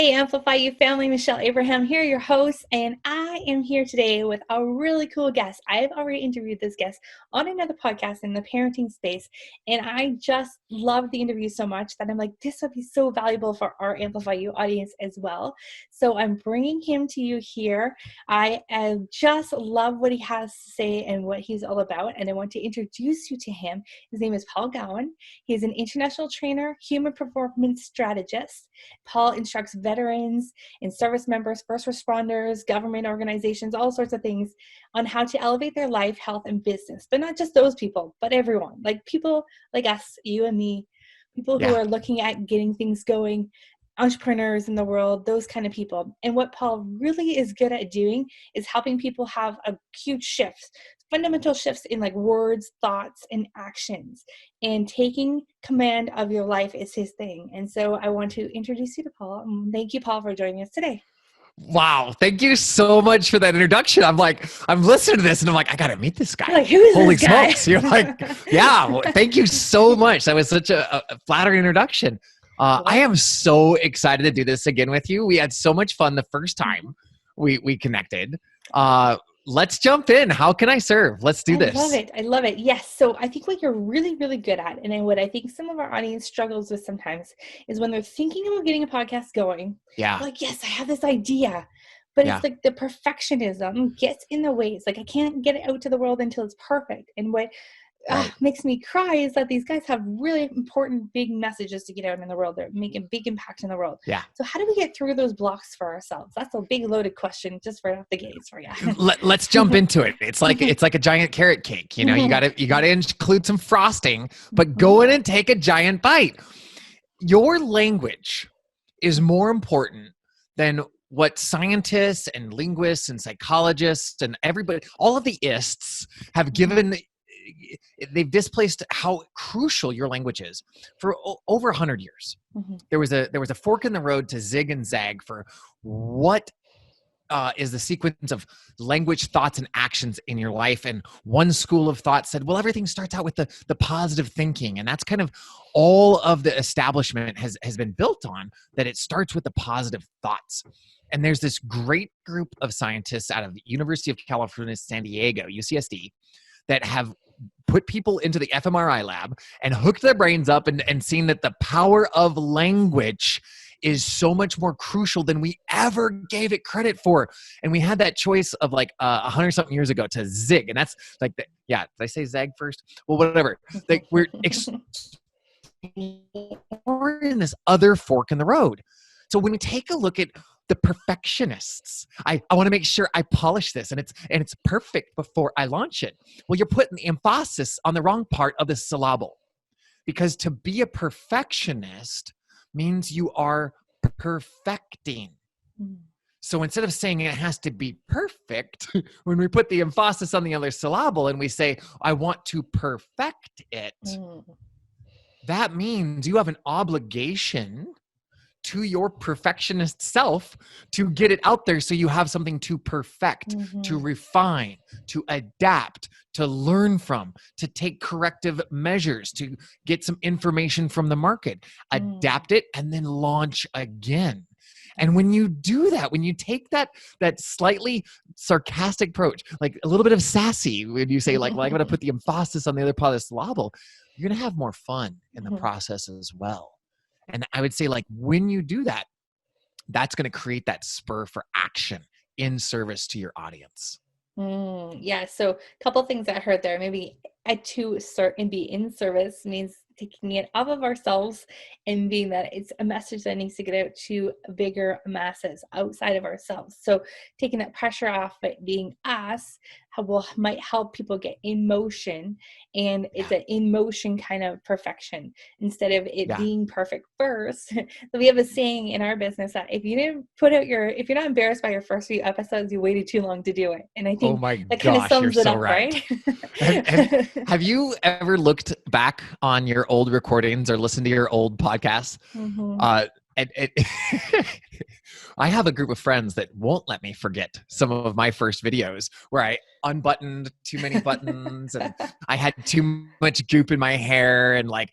Hey, Amplify You family, Michelle Abraham here, your host, and I am here today with a really cool guest. I've already interviewed this guest on another podcast in the parenting space, and I just love the interview so much that I'm like, this would be so valuable for our Amplify You audience as well. So I'm bringing him to you here. I just love what he has to say and what he's all about, and I want to introduce you to him. His name is Paul Gowin. He's an international trainer, human performance strategist. Paul instructs veterans and service members, first responders, government organizations, all sorts of things on how to elevate their life, health, and business. But not just those people, but everyone. Like people like us, you and me, people who are looking at getting things going, entrepreneurs in the world, those kind of people. And what Paul really is good at doing is helping people have a huge shift, fundamental shifts in like words, thoughts, and actions. And taking command of your life is his thing. And so I want to introduce you to Paul. And thank you, Paul, for joining us today. Wow. Thank you so much for that introduction. I'm listening to this and I'm like, I got to meet this guy. Like, who is Holy this guy? smokes. You're like, yeah, well, thank you so much. That was such a flattering introduction. I am so excited to do this again with you. We had so much fun the first time we connected. Let's jump in. How can I serve? Let's do this. I love it. Yes. So I think what you're really, really good at, and then what I think some of our audience struggles with sometimes, is when they're thinking about getting a podcast going. Yeah. Like, yes, I have this idea, but it's like the perfectionism gets in the way. It's like, I can't get it out to the world until it's perfect. And what makes me cry is that these guys have really important, big messages to get out in the world. They're making a big impact in the world. Yeah. So how do we get through those blocks for ourselves? That's a big loaded question just right off the gates for you. Let's jump into it. It's like a giant carrot cake. You know, you gotta include some frosting, but go in and take a giant bite. Your language is more important than what scientists and linguists and psychologists and everybody, all of the ists have given. They've displaced how crucial your language is for over 100 years. There was a fork in the road to zig and zag for what is the sequence of language, thoughts, and actions in your life. And one school of thought said, well, everything starts out with the positive thinking. And that's kind of all of the establishment has been built on, that it starts with the positive thoughts. And there's this great group of scientists out of the University of California, San Diego, UCSD, that have put people into the fMRI lab and hooked their brains up and seen that the power of language is so much more crucial than we ever gave it credit for. And we had that choice of like 100 something years ago to zig. And that's like, did I say zag first? Well, whatever. Like we're in this other fork in the road. So when we take a look at the perfectionists, I want to make sure I polish this and it's perfect before I launch it. Well, you're putting the emphasis on the wrong part of the syllable, because to be a perfectionist means you are perfecting. So instead of saying it has to be perfect, when we put the emphasis on the other syllable and we say, I want to perfect it, that means you have an obligation to your perfectionist self to get it out there so you have something to perfect, to refine, to adapt, to learn from, to take corrective measures, to get some information from the market, adapt it, and then launch again. And when you do that, when you take that slightly sarcastic approach, like a little bit of sassy, when you say like, well, I'm going to put the emphasis on the other part of the syllable, you're going to have more fun in the process as well. And I would say, like, when you do that, that's going to create that spur for action in service to your audience. Yeah. So a couple things I heard there. Maybe to assert and be in service means taking it off of ourselves and being that it's a message that needs to get out to bigger masses outside of ourselves. So taking that pressure off it being us might help people get in motion, and it's an in motion kind of perfection instead of it being perfect first. We have a saying in our business that if you're not embarrassed by your first few episodes, you waited too long to do it. And I think that kind of sums it up, right? Have you ever looked back on your old recordings or listened to your old podcasts? And I have a group of friends that won't let me forget some of my first videos where I unbuttoned too many buttons and I had too much goop in my hair, and like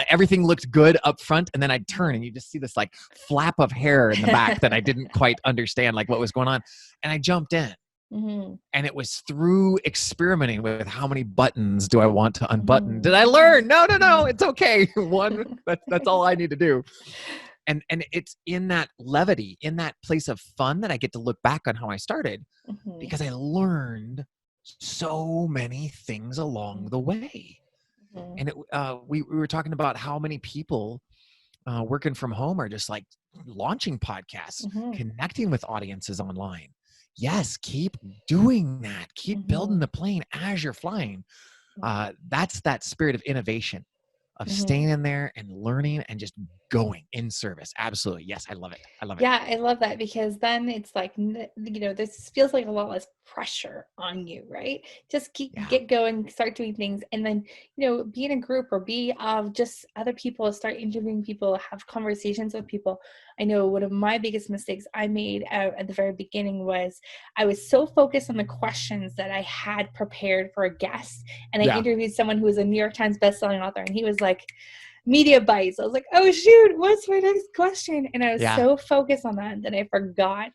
everything looked good up front, and then I'd turn and you just see this like flap of hair in the back that I didn't quite understand like what was going on, and I jumped in. Mm-hmm. And it was through experimenting with how many buttons do I want to unbutton. Did Mm-hmm. I learn? No, it's okay. One, that's all I need to do. And it's in that levity, in that place of fun, that I get to look back on how I started, Mm-hmm. because I learned so many things along the way. Mm-hmm. And we were talking about how many people working from home are just like launching podcasts, Mm-hmm. connecting with audiences online. Yes, keep doing that. Keep building Mm-hmm. the plane as you're flying. That's that spirit of innovation, of Mm-hmm. staying in there and learning and just going in service. Absolutely. Yes, I love it. I love it. Yeah, I love that, because then it's like, this feels like a lot less pressure on you, right? Just Yeah. get going, start doing things, and then, be in a group or be of just other people, start interviewing people, have conversations with people. I know one of my biggest mistakes I made at the very beginning was I was so focused on the questions that I had prepared for a guest, and I Yeah. interviewed someone who was a New York Times bestselling author, and he was like, media bites. I was like, oh shoot, what's my next question? And I was Yeah. so focused on that I forgot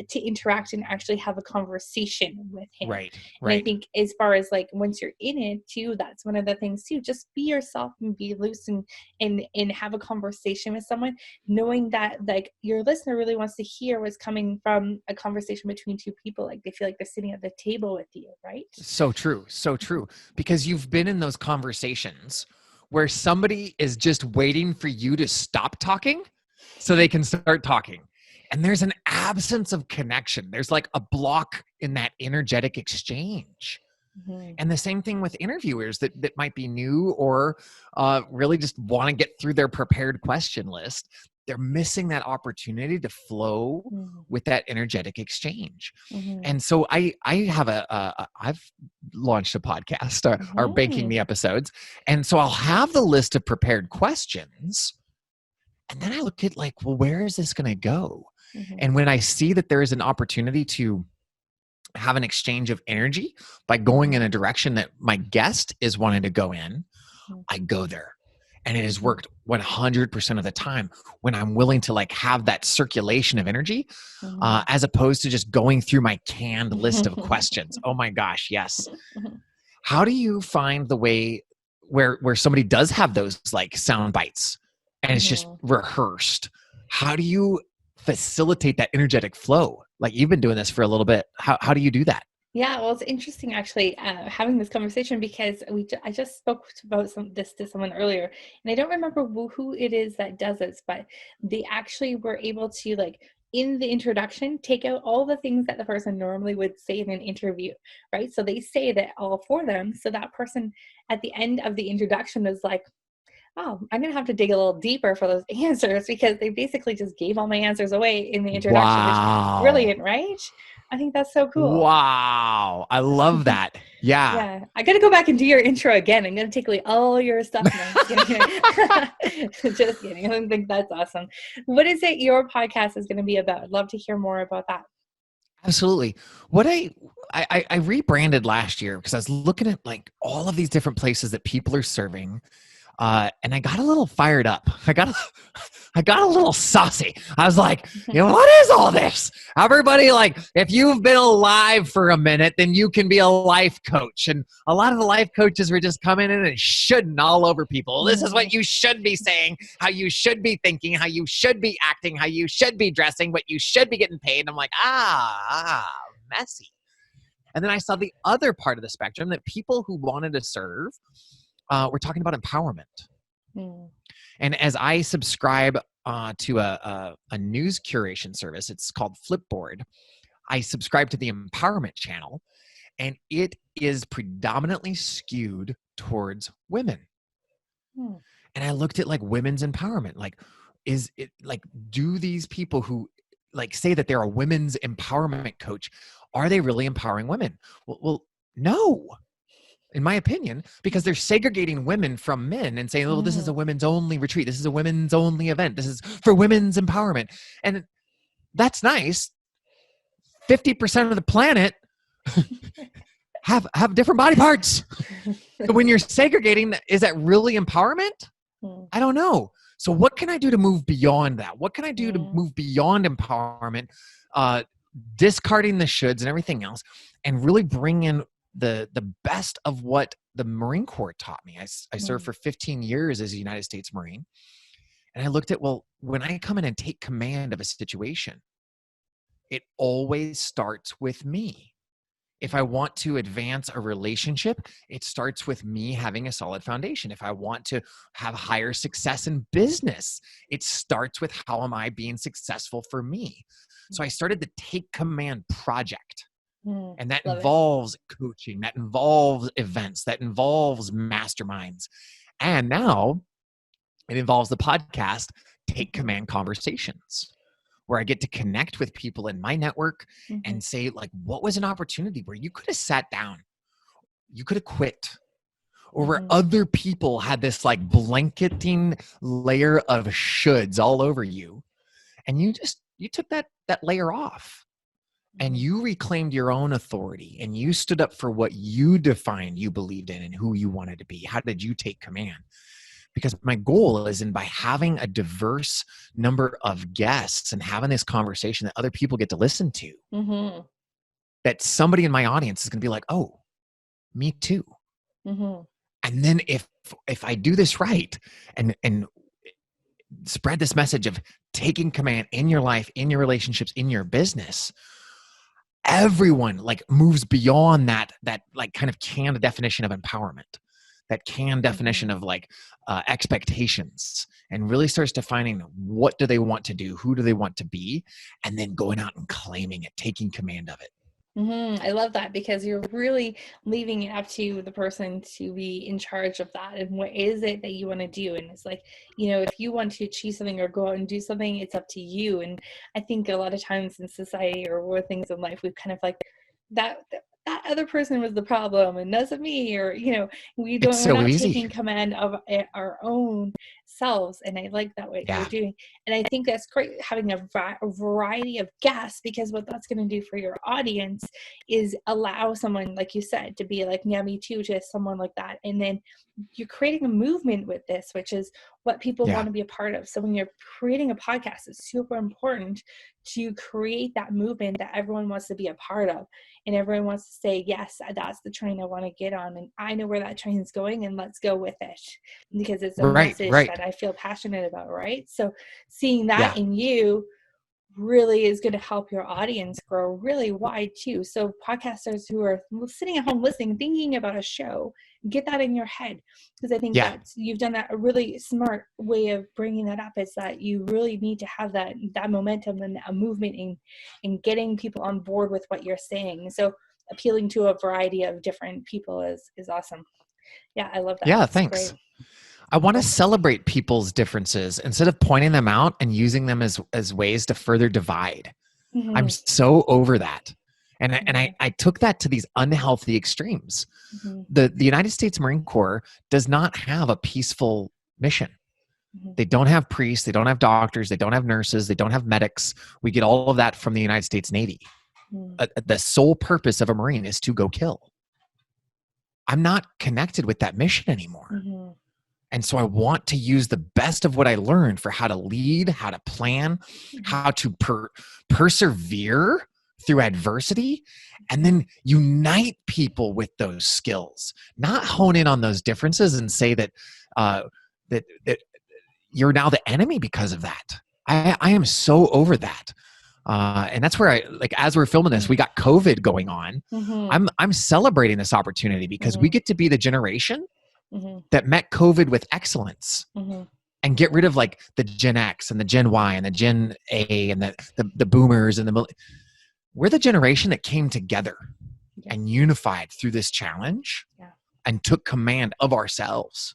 to interact and actually have a conversation with him. Right. And I Right. think as far as like once you're in it too, that's one of the things too. Just be yourself and be loose and have a conversation with someone, knowing that like your listener really wants to hear what's coming from a conversation between two people. Like they feel like they're sitting at the table with you, right? So true. So true. Because you've been in those conversations where somebody is just waiting for you to stop talking so they can start talking. And there's an absence of connection. There's like a block in that energetic exchange. Mm-hmm. And the same thing with interviewers that might be new or really just want to get through their prepared question list. They're missing that opportunity to flow with that energetic exchange. Mm-hmm. And so I've launched a podcast, or banking Mm-hmm. the episodes. And so I'll have the list of prepared questions. And then I look at like, well, where is this going to go? Mm-hmm. And when I see that there is an opportunity to have an exchange of energy by going in a direction that my guest is wanting to go in, I go there. And it has worked 100% of the time when I'm willing to like have that circulation of energy, as opposed to just going through my canned list of questions. Oh my gosh, yes. How do you find the way where somebody does have those like sound bites and it's just rehearsed? How do you facilitate that energetic flow? Like you've been doing this for a little bit. How do you do that? Yeah, well, it's interesting actually having this conversation because I just spoke about this to someone earlier, and I don't remember who it is that does this, but they actually were able to like in the introduction take out all the things that the person normally would say in an interview, right? So they say that all for them, so that person at the end of the introduction is like, oh, I'm going to have to dig a little deeper for those answers because they basically just gave all my answers away in the introduction, which is Wow. brilliant, right? I think that's so cool. Wow. I love that. Yeah. Yeah, I got to go back and do your intro again. I'm going to take away all your stuff. No, I'm just kidding. Just kidding. I think that's awesome. What is it your podcast is going to be about? I'd love to hear more about that. Absolutely. What I rebranded last year because I was looking at like all of these different places that people are serving. And I got a little fired up. I got a little saucy. I was like, what is all this? Everybody, like, if you've been alive for a minute, then you can be a life coach. And a lot of the life coaches were just coming in and shoulding all over people. This is what you should be saying, how you should be thinking, how you should be acting, how you should be dressing, what you should be getting paid. And I'm like, messy. And then I saw the other part of the spectrum that people who wanted to serve, we're talking about empowerment. And as I subscribe to a news curation service, it's called Flipboard. I subscribe to the empowerment channel, and it is predominantly skewed towards women. And I looked at like women's empowerment. Like, is it like, do these people who like say that they're a women's empowerment coach, are they really empowering women? Well, no. in my opinion, because they're segregating women from men and saying, oh, this is a women's only retreat. This is a women's only event. This is for women's empowerment. And that's nice. 50% of the planet have different body parts. So when you're segregating, is that really empowerment? I don't know. So what can I do to move beyond that? What can I do to move beyond empowerment, discarding the shoulds and everything else, and really bring in the best of what the Marine Corps taught me? I served for 15 years as a United States Marine. And I looked at, well, when I come in and take command of a situation, it always starts with me. If I want to advance a relationship, it starts with me having a solid foundation. If I want to have higher success in business, it starts with how am I being successful for me? So I started the Take Command project. And that involves coaching, that involves events, that involves masterminds. And now it involves the podcast, Take Command Conversations, where I get to connect with people in my network and say, like, what was an opportunity where you could have sat down, you could have quit, or where other people had this like blanketing layer of shoulds all over you. And you took that layer off and you reclaimed your own authority and you stood up for what you defined you believed in and who you wanted to be. How did you take command? Because my goal is by having a diverse number of guests and having this conversation that other people get to listen to, that somebody in my audience is going to be like, oh, me too. And then if I do this right and spread this message of taking command in your life, in your relationships, in your business, everyone like moves beyond that like kind of canned definition of empowerment, that canned definition of like expectations, and really starts defining what do they want to do, who do they want to be, and then going out and claiming it, taking command of it. I love that, because you're really leaving it up to the person to be in charge of that. And what is it that you want to do? And it's like, if you want to achieve something or go out and do something, it's up to you. And I think a lot of times in society or with things in life, we've kind of like that other person was the problem and not me, or we're not taking command of our own selves. And I like that what you're doing, and I think that's great, having a variety of guests, because what that's going to do for your audience is allow someone, like you said, to be like, yeah, me too, to someone like that. And then you're creating a movement with this, which is what people want to be a part of. So when you're creating a podcast, it's super important to create that movement that everyone wants to be a part of, and everyone wants to say, yes, that's the train I want to get on, and I know where that train is going, and let's go with it, because it's a message that I feel passionate about, right? So seeing that in you really is going to help your audience grow really wide too. So podcasters who are sitting at home listening, thinking about a show, get that in your head, because I think that you've done that. A really smart way of bringing that up is that you really need to have that momentum and a movement in getting people on board with what you're saying. So appealing to a variety of different people is awesome. Yeah, I love that. Yeah, thanks. Great. I want to celebrate people's differences instead of pointing them out and using them as ways to further divide. I'm so over that. And I took that to these unhealthy extremes. The United States Marine Corps does not have a peaceful mission. They don't have priests, they don't have doctors, they don't have nurses, they don't have medics. We get all of that from the United States Navy. The sole purpose of a Marine is to go kill. I'm not connected with that mission anymore. And so I want to use the best of what I learned for how to lead, how to plan, how to persevere through adversity, and then unite people with those skills, not hone in on those differences and say that that you're now the enemy because of that. I am so over that. And that's where as we're filming this, we got COVID going on. I'm celebrating this opportunity because we get to be the generation that met COVID with excellence and get rid of like the Gen X and the Gen Y and the Gen A and the boomers and we're the generation that came together and unified through this challenge and took command of ourselves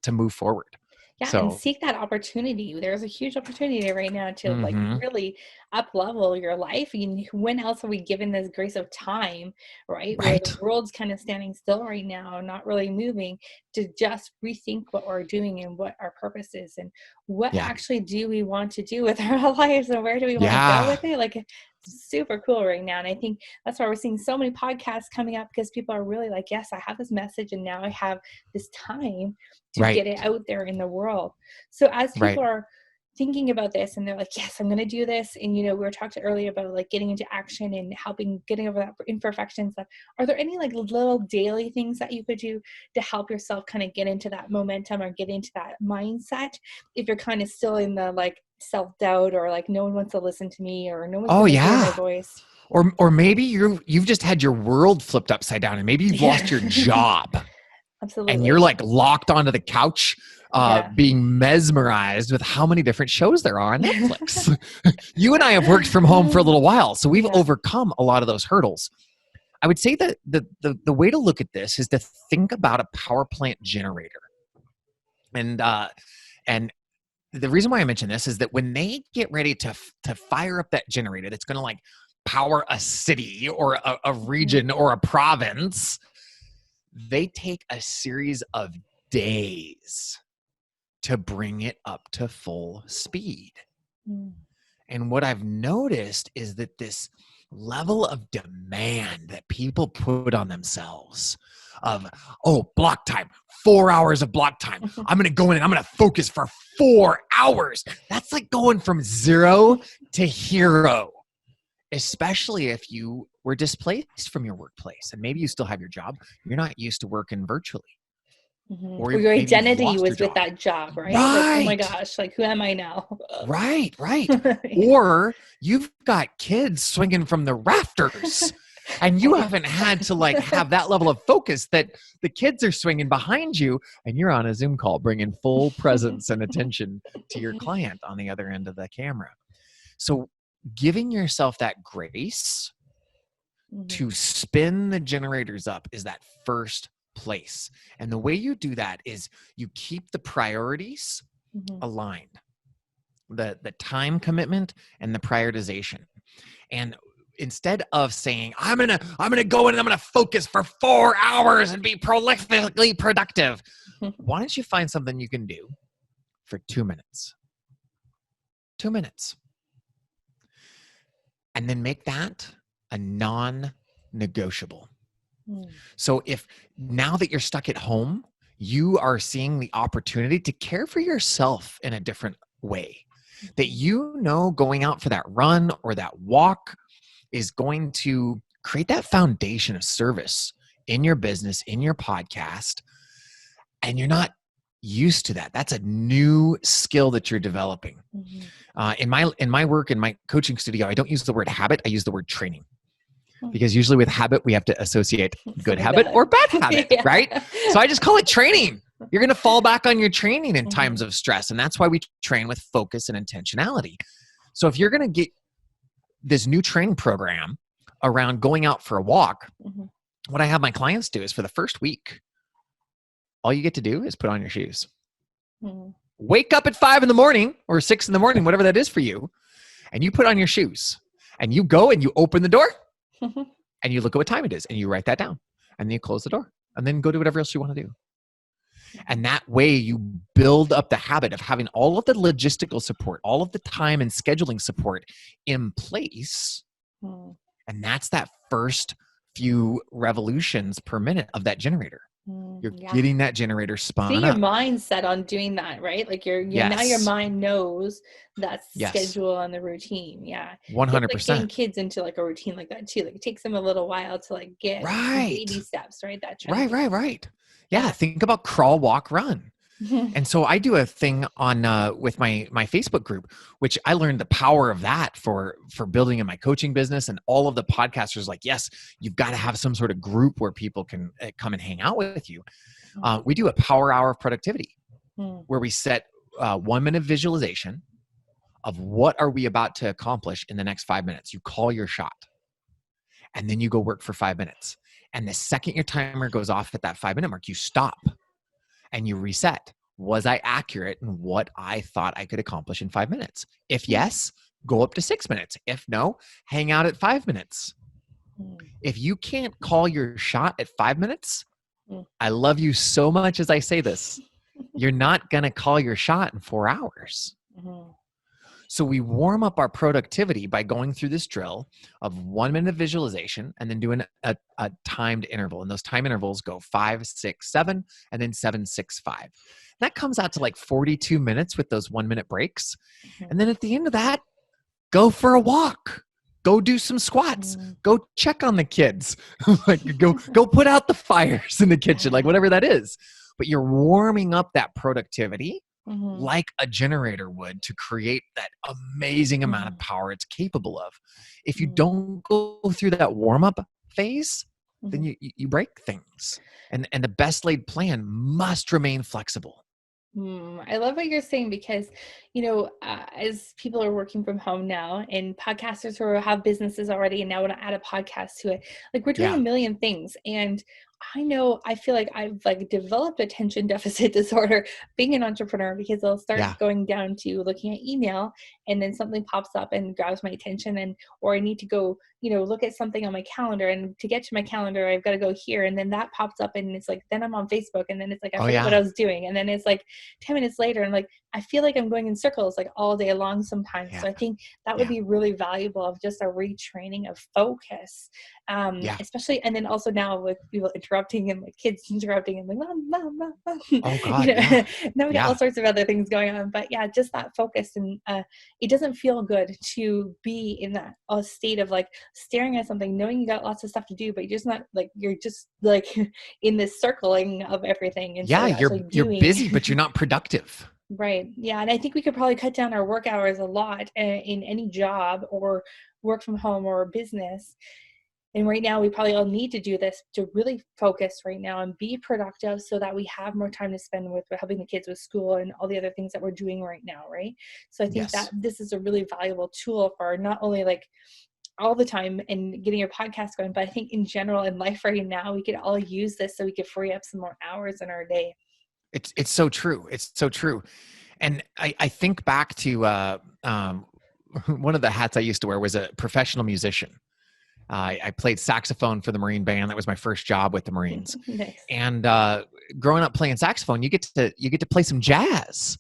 to move forward. Yeah, and seek that opportunity. There's a huge opportunity right now to like really up level your life. When else are we given this grace of time, right? Where the Right. world's kind of standing still right now, not really moving, to just rethink what we're doing and what our purpose is, and what Yeah. actually do we want to do with our lives, and where do we want to go Yeah. with it? Like, it's super cool right now. And I think that's why we're seeing so many podcasts coming up, because people are really like, yes, I have this message and now I have this time to Right. get it out there in the world. So as Right. people are thinking about this and they're like, yes, I'm going to do this. And, we were talking earlier about like getting into action and helping getting over that imperfection stuff. Are there any like little daily things that you could do to help yourself kind of get into that momentum or get into that mindset if you're kind of still in the like self-doubt, or like no one wants to listen to me, or no one's Oh going to hear my yeah. voice? Or maybe you've just had your world flipped upside down, and maybe you've Yeah. lost your job and you're Absolutely. like locked onto the couch, Yeah. being mesmerized with how many different shows there are on Netflix. You and I have worked from home for a little while, so we've Yeah. overcome a lot of those hurdles. I would say that the way to look at this is to think about a power plant generator. And the reason why I mention this is that when they get ready to fire up that generator that's going to like power a city or a region or a province, they take a series of days to bring it up to full speed. Mm. And what I've noticed is that this level of demand that people put on themselves of, oh, block time, 4 hours of block time. I'm going to go in and I'm going to focus for 4 hours. That's like going from 0 to hero, especially if you were displaced from your workplace and maybe you still have your job. You're not used to working virtually. Or Or your maybe you've identity lost your was with job. that job, right? Like, oh my Right. gosh, like who am I now? Right. Yeah. Or you've got kids swinging from the rafters and you haven't had to like have that level of focus that the kids are swinging behind you and you're on a Zoom call bringing full presence and attention to your client on the other end of the camera. So giving yourself that grace to spin the generators up is that first place. And the way you do that is you keep the priorities aligned, the time commitment and the prioritization. And instead of saying, I'm gonna go in and I'm gonna focus for 4 hours and be prolifically productive, why don't you find something you can do for 2 minutes? 2 minutes. And then make that a non-negotiable. So if now that you're stuck at home, you are seeing the opportunity to care for yourself in a different way, that going out for that run or that walk is going to create that foundation of service in your business, in your podcast, and you're not used to that. That's a new skill that you're developing. In my work, in my coaching studio, I don't use the word habit, I use the word training. Because usually with habit, we have to associate good habit or bad habit, Yeah. right? So I just call it training. You're going to fall back on your training in times of stress. And that's why we train with focus and intentionality. So if you're going to get this new training program around going out for a walk, what I have my clients do is for the first week, all you get to do is put on your shoes. Wake up at 5 a.m. or 6 a.m, whatever that is for you, and you put on your shoes and you go and you open the door and you look at what time it is and you write that down and then you close the door and then go do whatever else you want to do. And that way you build up the habit of having all of the logistical support, all of the time and scheduling support in place. And that's that first few revolutions per minute of that generator. You're getting that generator spun See, your up. mind's set on doing that, right? Like now your mind knows that's the schedule and the routine. Yeah. 100%. It's like getting kids into like a routine like that too. Like it takes them a little while to like get baby steps, right? That Right. Yeah. Think about crawl, walk, run. And so I do a thing on with my Facebook group, which I learned the power of that for building in my coaching business. And all of the podcasters like, yes, you've got to have some sort of group where people can come and hang out with you. We do a power hour of productivity where we set 1 minute visualization of what are we about to accomplish in the next 5 minutes. You call your shot and then you go work for 5 minutes. And the second your timer goes off at that 5 minute mark, you stop and you reset. Was I accurate in what I thought I could accomplish in 5 minutes? If yes, go up to 6 minutes. If no, hang out at 5 minutes. Mm. If you can't call your shot at 5 minutes, Mm. I love you so much as I say this, you're not going to call your shot in 4 hours. Mhm. So we warm up our productivity by going through this drill of 1 minute of visualization and then doing a timed interval. And those time intervals go 5, 6, 7, and then 7, 6, 5. That comes out to like 42 minutes with those 1 minute breaks. And then at the end of that, go for a walk. Go do some squats. Mhm. Go check on the kids. Like go put out the fires in the kitchen, like whatever that is. But you're warming up that productivity Mhm. like a generator would to create that amazing amount of Mhm. power it's capable of. If you Mhm. don't go through that warm-up phase, then Mhm. you break things. And the best laid plan must remain flexible. I love what you're saying because, as people are working from home now and podcasters who have businesses already and now want to add a podcast to it, like we're doing a Yeah. million things. And I feel like I've like developed attention deficit disorder being an entrepreneur because I'll start Yeah. going down to looking at email and then something pops up and grabs my attention or I need to go, look at something on my calendar and to get to my calendar, I've got to go here. And then that pops up and it's like, then I'm on Facebook and then it's like, I Oh forget what yeah. I was doing. And then it's like, 10 minutes later and like I feel like I'm going in circles like all day long sometimes. Yeah. So I think that would Yeah. be really valuable of just a retraining of focus, Yeah. especially and then also now with people interrupting and like kids interrupting and like mom. Oh God. Yeah. Now we got all Yeah. sorts of other things going on, but yeah, just that focus and it doesn't feel good to be in that state of like staring at something knowing you got lots of stuff to do but you're just like in this circling of everything instead Yeah. of actually You're doing. busy, but you're not productive. Right. Yeah. And I think we could probably cut down our work hours a lot in any job or work from home or business. And right now, we probably all need to do this to really focus right now and be productive so that we have more time to spend with helping the kids with school and all the other things that we're doing right now. Right. So I think that Yes. this is a really valuable tool for not only like all the time and getting your podcast going, but I think in general in life right now, we could all use this so we could free up some more hours in our day. It's so true. It's so true. And I think back to one of the hats I used to wear was a professional musician. I played saxophone for the Marine Band. That was my first job with the Marines. Nice. And growing up playing saxophone, you get to play some jazz.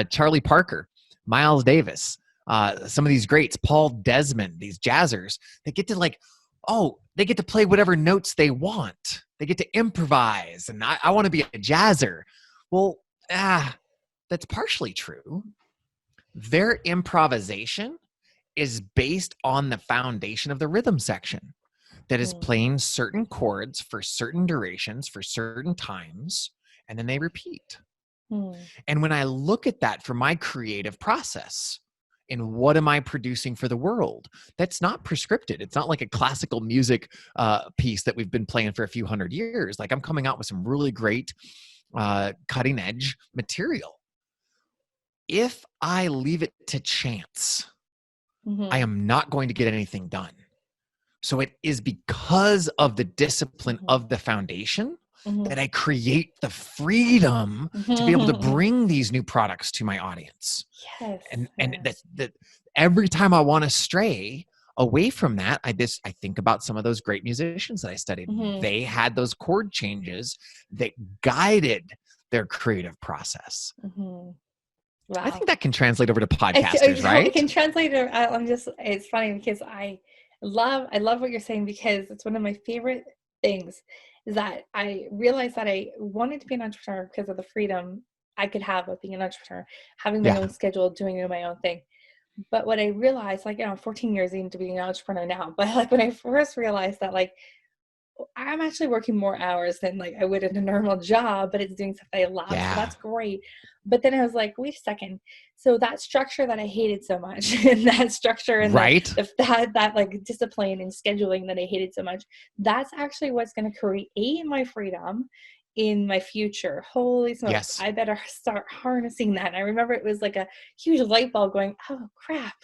Charlie Parker, Miles Davis, some of these greats, Paul Desmond, these jazzers, they get to play whatever notes they want. They get to improvise, and I want to be a jazzer. Well, that's partially true. Their improvisation is based on the foundation of the rhythm section that is Mm, playing certain chords for certain durations, for certain times, and then they repeat. mm, And when I look at that for my creative process, and what am I producing for the world? That's not prescripted. It's not like a classical music piece that we've been playing for a few hundred years. Like I'm coming out with some really great cutting edge material. If I leave it to chance, I mhm, am not going to get anything done. So it is because of the discipline mhm, of the foundation that mhm. I create the freedom to be able to bring these new products to my audience. Yes, And yes. that every time I want to stray away from that, I think about some of those great musicians that I studied. Mhm, They had those chord changes that guided their creative process. mhm. I Wow. think that can translate over to I podcasters, know it right? can translate to it's funny because I love what you're saying because it's one of my favorite things is that I realized that I wanted to be an entrepreneur because of the freedom I could have of being an entrepreneur, having my Yeah. own schedule, doing my own thing. But what I realized, like, 14 years into being an entrepreneur now, but like when I first realized that like I'm actually working more hours than like I would in a normal job, but it's doing stuff I love. So Yeah. that's great. But then I was like, wait a second. So that structure that I hated so much and that structure and Right? that like discipline and scheduling that I hated so much, that's actually what's going to create my freedom in my future. Holy smokes, Yes. I better start harnessing that. And I remember it was like a huge light bulb going, oh crap,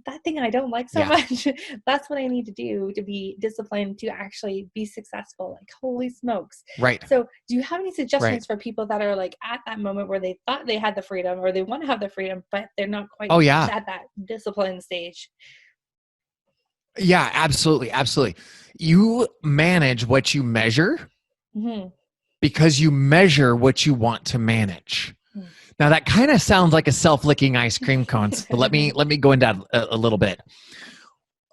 that thing I don't like so Yeah. much. That's what I need to do to be disciplined, to actually be successful. Like, holy smokes. Right. So do you have any Right. suggestions for people that are like at that moment where they thought they had the freedom, or they want to have the freedom, but they're not quite Oh yeah. at that discipline stage? Yeah, absolutely. Absolutely. You manage what you measure Mm-hmm. because you measure what you want to manage. Now that kind of sounds like a self-licking ice cream cone. So let me go into that a little bit.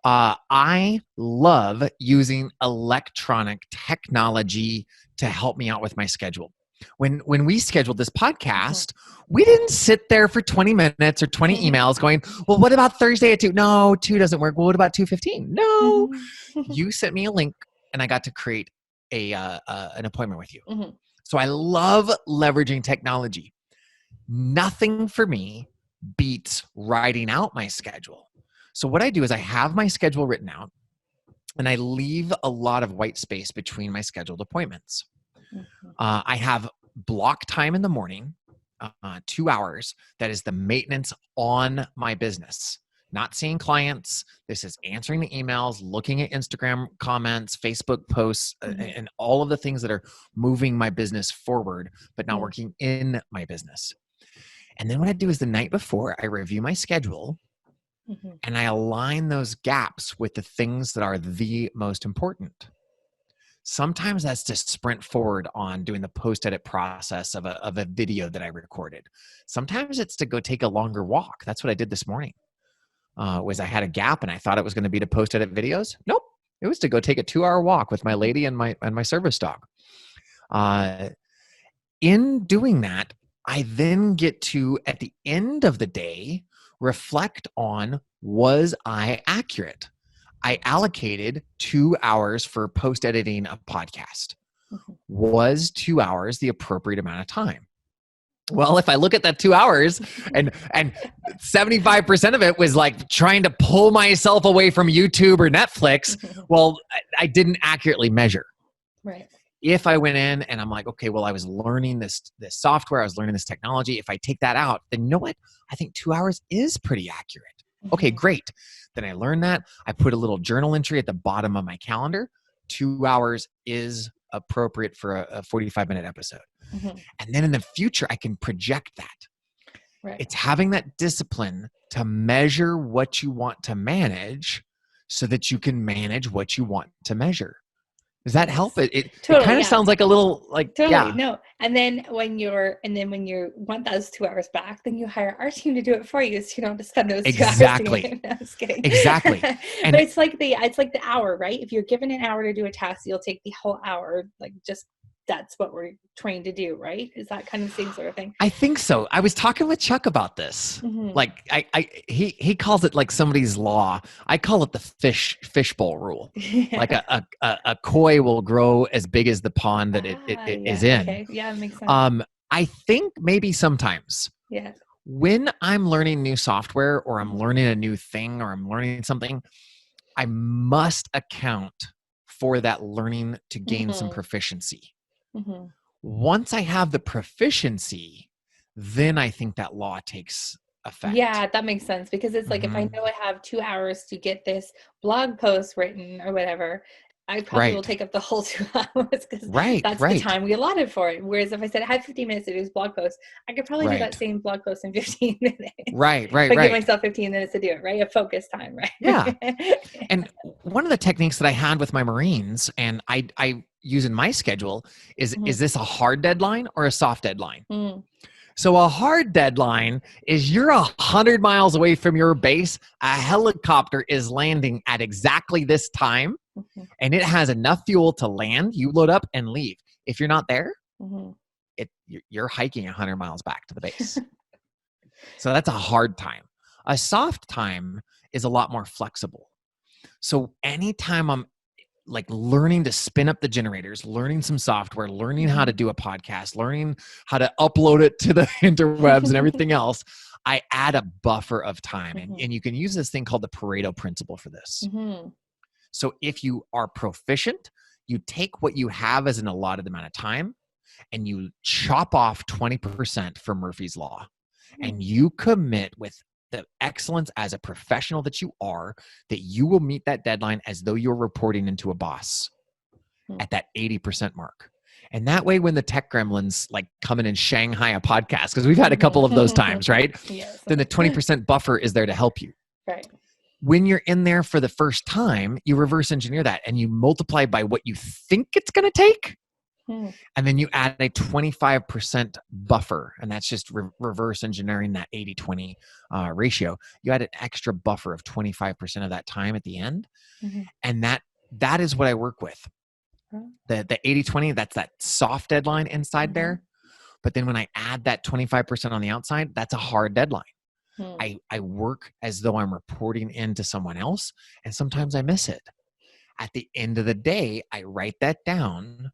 I love using electronic technology to help me out with my schedule. When we scheduled this podcast, we didn't sit there for 20 minutes or 20 emails going, well, what about Thursday at 2? No, 2 doesn't work. Well, what about 2:15? No. You sent me a link and I got to create an appointment with you. So I love leveraging technology. Nothing for me beats writing out my schedule. So what I do is I have my schedule written out and I leave a lot of white space between my scheduled appointments. I have block time in the morning, 2 hours. That is the maintenance on my business. Not seeing clients. This is answering the emails, looking at Instagram comments, Facebook posts, and all of the things that are moving my business forward, but not working in my business. And then what I do is the night before, I review my schedule and I align those gaps with the things that are the most important. Sometimes that's to sprint forward on doing the post-edit process of a video that I recorded. Sometimes it's to go take a longer walk. That's what I did this morning. Was I had a gap and I thought it was going to be to post-edit videos? Nope. It was to go take a 2-hour walk with my lady and my service dog. In doing that, I then get to, at the end of the day, reflect on, was I accurate? I allocated 2 hours for post-editing a podcast. Was 2 hours the appropriate amount of time? Well, if I look at that 2 hours and 75% of it was like trying to pull myself away from YouTube or Netflix, well, I didn't accurately measure. Right. If I went in and I'm like, okay, well, I was learning this software, I was learning this technology. If I take that out, then you know what? I think 2 hours is pretty accurate. Okay, great. Then I learned that. I put a little journal entry at the bottom of my calendar. 2 hours is appropriate for a 45-minute episode. And then in the future, I can project that. Right. It's having that discipline to measure what you want to manage so that you can manage what you want to measure. Does that help? It Totally, kind of yeah. sounds like a little like, Totally, yeah. no. And then when you want those 2 hours back, then you hire our team to do it for you, so you don't have to spend those 2 hours doing it. No, I'm just kidding. Exactly. And but it's like the hour, right? If you're given an hour to do a task, you'll take the whole hour. Like, just that's what we're trained to do, right? Is that kind of the same sort of thing? I think so. I was talking with Chuck about this. Like he calls it like somebody's law. I call it the fishbowl rule. Yeah. Like a koi will grow as big as the pond that it is in. Okay. Yeah, it makes sense. I think maybe sometimes. Yeah. When I'm learning new software or I'm learning a new thing or I'm learning something, I must account for that learning to gain some proficiency. Once I have the proficiency, then I think that law takes effect. Yeah, that makes sense, because it's like, if I know I have 2 hours to get this blog post written or whatever, I probably will take up the whole 2 hours, because that's the time we allotted for it. Whereas if I said I had 15 minutes to do this blog post, I could probably do that same blog post in 15 minutes. Right. If I give myself 15 minutes to do it, right? A focus time, right? Yeah. And one of the techniques that I had with my Marines and I use in my schedule is this a hard deadline or a soft deadline? So a hard deadline is you're 100 miles away from your base. A helicopter is landing at exactly this time, and it has enough fuel to land. You load up and leave. If you're not there, you're hiking 100 miles back to the base. So that's a hard time. A soft time is a lot more flexible. So anytime I'm like learning to spin up the generators, learning some software, learning how to do a podcast, learning how to upload it to the interwebs and everything else, I add a buffer of time. And you can use this thing called the Pareto principle for this. So if you are proficient, you take what you have as an allotted amount of time, and you chop off 20% for Murphy's Law, Hmm. and you commit with the excellence as a professional that you are, that you will meet that deadline as though you're reporting into a boss at that 80% mark. And that way, when the tech gremlins like come in and Shanghai a podcast, because we've had a couple of those times, right? Yes. Then the 20% buffer is there to help you. Right. When you're in there for the first time, you reverse engineer that and you multiply by what you think it's going to take. Hmm. And then you add a 25% buffer. And that's just reverse engineering that 80-20 ratio. You add an extra buffer of 25% of that time at the end. Mm-hmm. And that is what I work with. Huh? The 80-20, that's that soft deadline inside there. But then when I add that 25% on the outside, that's a hard deadline. Hmm. I work as though I'm reporting into someone else, and sometimes I miss it. At the end of the day, I write that down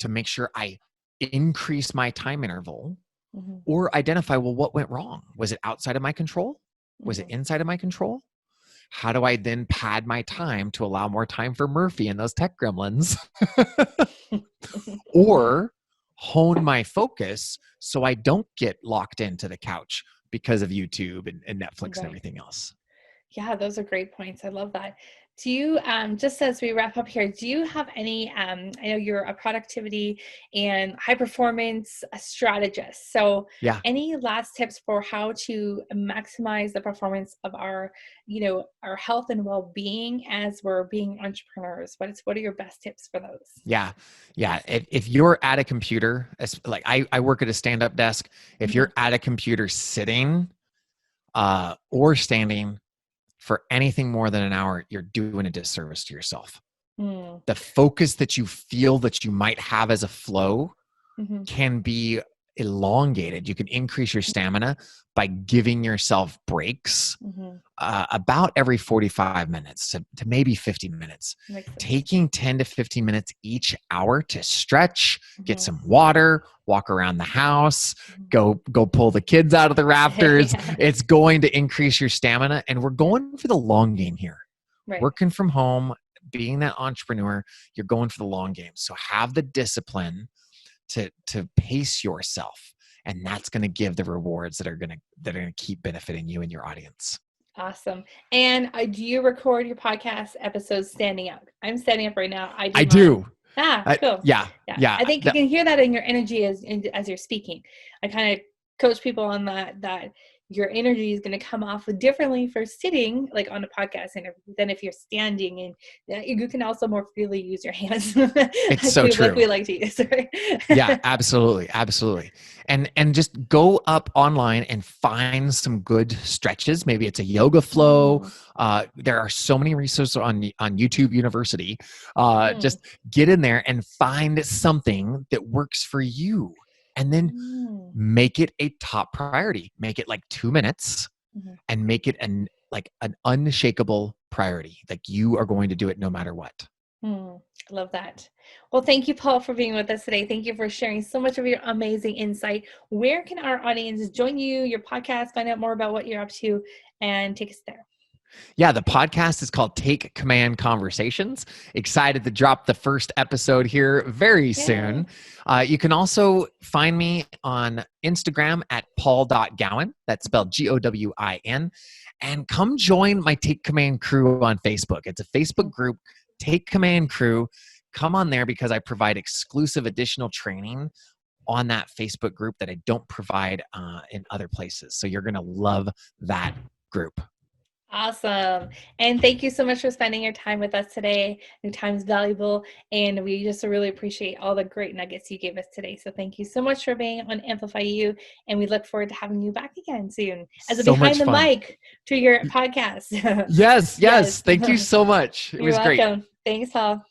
to make sure I increase my time interval Mm-hmm. or identify, well, what went wrong? Was it outside of my control? Was it Mm-hmm. inside of my control? How do I then pad my time to allow more time for Murphy and those tech gremlins? Or hone my focus so I don't get locked into the couch because of YouTube and Netflix and Right. everything else. Yeah, those are great points. I love that. Do you, just as we wrap up here, do you have any, I know you're a productivity and high performance strategist. So Yeah. any last tips for how to maximize the performance of our, our health and well-being as we're being entrepreneurs? What are your best tips for those? Yeah. If you're at a computer, like I work at a stand-up desk. If you're at a computer sitting or standing for anything more than an hour, you're doing a disservice to yourself. Mm-hmm. The focus that you feel that you might have as a flow Mm-hmm. can be elongated. You can increase your stamina by giving yourself breaks Mm-hmm. about every 45 minutes to maybe 50 minutes. Makes sense. Taking 10 to 15 minutes each hour to stretch, get Mm-hmm. some water, walk around the house, go pull the kids out of the rafters. Yeah. It's going to increase your stamina. And we're going for the long game here. Right. Working from home, being that entrepreneur, you're going for the long game. So have the discipline to pace yourself, and that's going to give the rewards that are going to keep benefiting you and your audience. Awesome. And do you record your podcast episodes standing up? I'm standing up right now. I do. Cool. Yeah. I think you can hear that in your energy as you're speaking. I kind of coach people on that your energy is going to come off differently for sitting, like on a podcast interview, than if you're standing, and you can also more freely use your hands. It's so true. Like we like to use. Right? Yeah, absolutely. And just go up online and find some good stretches. Maybe it's a yoga flow. There are so many resources on YouTube University. Just get in there and find something that works for you, and then make it a top priority. Make it like 2 minutes, and make it an unshakable priority. Like you are going to do it no matter what. I love that. Well, thank you, Paul, for being with us today. Thank you for sharing so much of your amazing insight. Where can our audience join you, your podcast, find out more about what you're up to, and take us there? Yeah, the podcast is called Take Command Conversations. Excited to drop the first episode here very soon. You can also find me on Instagram at paul.gowin. That's spelled Gowin. And come join my Take Command crew on Facebook. It's a Facebook group, Take Command Crew. Come on there because I provide exclusive additional training on that Facebook group that I don't provide in other places. So you're going to love that group. Awesome. And thank you so much for spending your time with us today. Your time is valuable, and we just really appreciate all the great nuggets you gave us today. So thank you so much for being on Amplify You, and we look forward to having you back again soon as a behind the mic to your podcast. Yes. Thank you so much. It was great. You're welcome. Thanks, Paul.